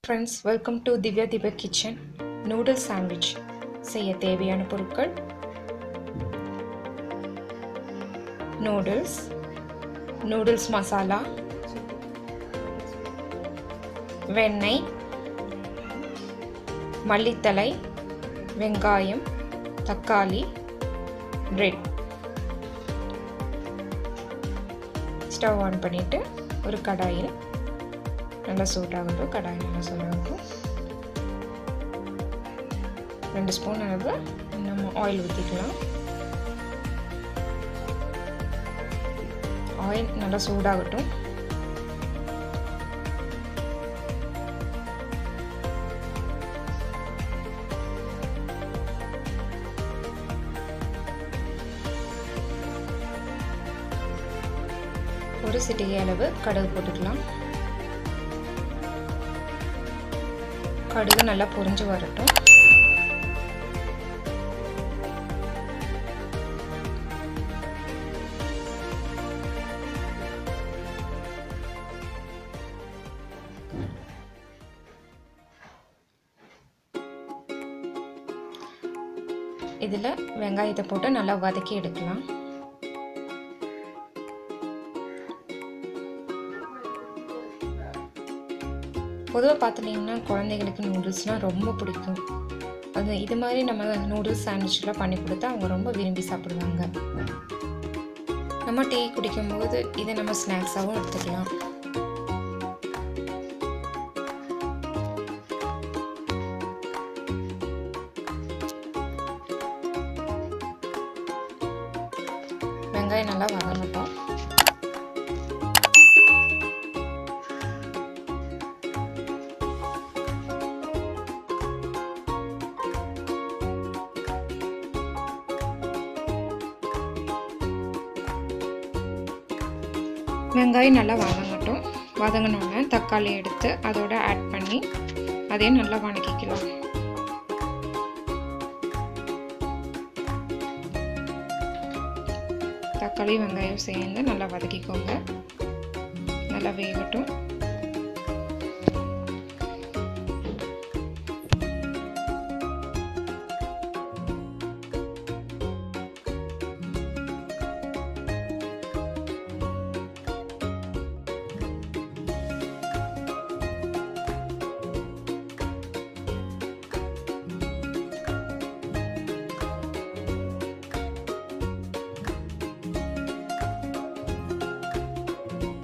Friends, welcome to Divya Diba Kitchen. Noodle sandwich செய்ய தேவையான பொருட்கள்: நூடுல்ஸ் மசாலா, வெண்ணெய், மல்லித்தழை, வெங்காயம், தக்காளி, பிரெட். ஸ்டவ் ஆன் பண்ணிட்டு ஒரு கடாயில் நல்லா சூடாகட்டும். கடாய் நல்லா சூடாகட்டும். 2 ஸ்பூன் அளவு நம்ம ஆயில் ஊற்றிக்கலாம். ஆயில் நல்லா சூடாகட்டும். ஒரு சிட்டிகை அளவு கடுகு போட்டுக்கலாம். கடுகு நல்லா பொரிஞ்சு வரட்டும். இதில் வெங்காயத்தை போட்டு நல்லா வதக்கி எடுக்கலாம். பொதுவாக பார்த்துட்டிங்கன்னா குழந்தைகளுக்கு நூடுல்ஸ்னால் ரொம்ப பிடிக்கும். இது மாதிரி நம்ம நூடுல்ஸ் சாண்ட்விச்லாம் பண்ணி கொடுத்தா அவங்க ரொம்ப விரும்பி சாப்பிடுவாங்க. நம்ம டீ குடிக்கும்போது இதை நம்ம ஸ்நாக்ஸாகவும் எடுத்துக்கலாம். வெங்காயம் நல்லா வதங்கட்டும். வெங்காயம் நல்லா வதங்கட்டும். வதங்கினோடனே தக்காளி எடுத்து அதோட ஆட் பண்ணி அதையும் நல்லா வதக்கிக்கலாம். தக்காளி வெங்காயம் சேர்ந்து நல்லா வதக்கிக்கோங்க. நல்லா வேகட்டும்.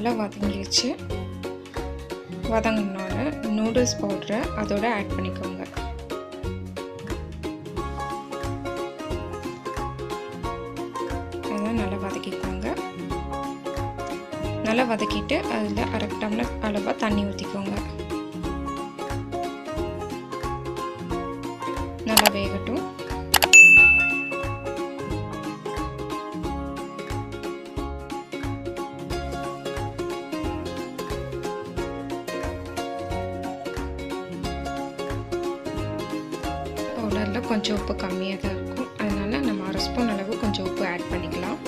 நல்லா வதங்கிடுச்சு. வதங்கினால நூடுல்ஸ் பவுடரை அதோட ஆட் பண்ணிக்கோங்க. அதெல்லாம் நல்லா வதக்கிக்கோங்க. நல்லா வதக்கிட்டு அதில் 1/2 டம்ளர் அளவாக தண்ணி ஊற்றிக்கோங்க. நல்லா வேகட்டும். பவுடரில் கொஞ்சம் உப்பு கம்மியாக தான் இருக்கும். அதனால் நம்ம 1/2 ஸ்பூன் அளவு கொஞ்சம் உப்பு ஆட் பண்ணிக்கலாம்.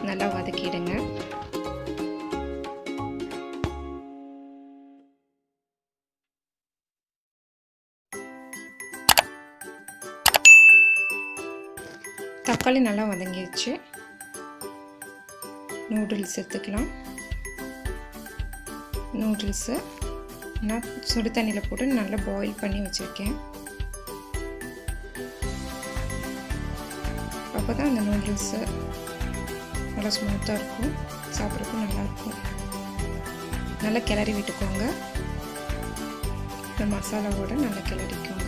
நல்லா வதக்கிடுங்க. தக்காளி நல்லா வதங்கிடுச்சு. நூடுல்ஸ் எடுத்துக்கலாம். நூடுல்ஸை நான் சுடு தண்ணியில் போட்டு நல்லா பாயில் பண்ணி வச்சுருக்கேன். அப்போ தான் அந்த நூடுல்ஸு நல்லா ஸ்மூத்தாக இருக்கும், சாப்பிட்றதுக்கும் நல்லாயிருக்கும். நல்லா கிளறி விட்டுக்கோங்க. இந்த மசாலாவோட நல்லா கிளறிக்கோங்க.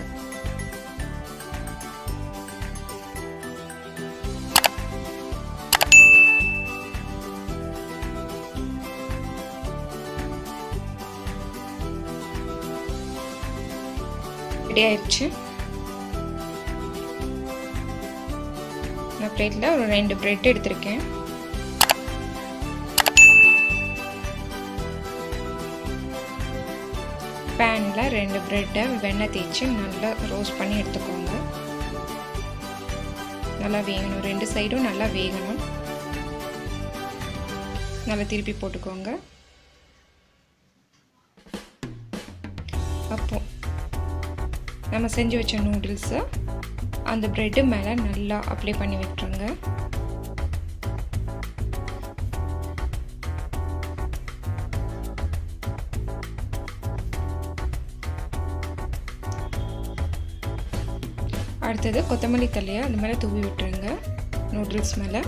ரெடி ஆயிடுச்சு. நான் பிளேட்டில் ஒரு 2 பிரெட் எடுத்திருக்கேன். பேனில் 2 பிரெட்டை வெண்ணெய் தேய்ச்சி நல்லா ரோஸ்ட் பண்ணி எடுத்துக்கோங்க. நல்லா வேகணும், 2 சைடும் நல்லா வேகணும். நல்லா திருப்பி போட்டுக்கோங்க. அப்போ நம்ம செஞ்சு வச்ச நூடுல்ஸை அந்த ப்ரெட்டு மேலே நல்லா அப்ளை பண்ணி விட்டுருங்க. அடுத்தது கொத்தமல்லி தழையை அது மேலே தூவி விட்டுருங்க, நூடுல்ஸ் மேலே.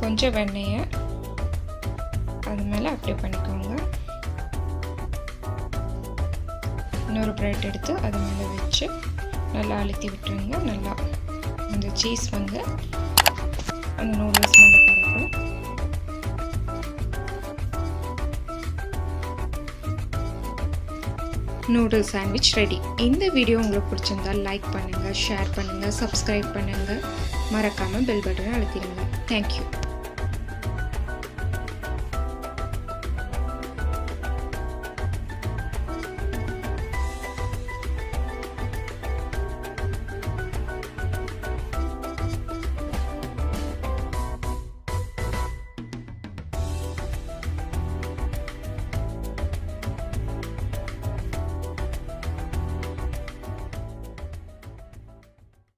கொஞ்சம் வெண்ணெயை அது மேலே அப்ளை பண்ணிக்கோங்க. இன்னொரு ப்ரெட் எடுத்து அது மேலே வச்சு நல்லா அழுத்தி விட்டுருங்க. நல்லா அந்த சீஸ் வந்து அந்த நூடுல்ஸ் மேலே பரவும். Noodles sandwich ready. இந்த வீடியோ உங்களுக்கு பிடிச்சிருந்தால் லைக் பண்ணுங்கள், ஷேர் பண்ணுங்கள், சப்ஸ்கிரைப் பண்ணுங்கள், மறக்காமல் பெல் பட்டனை அழுத்திடுங்க. தேங்க்யூ.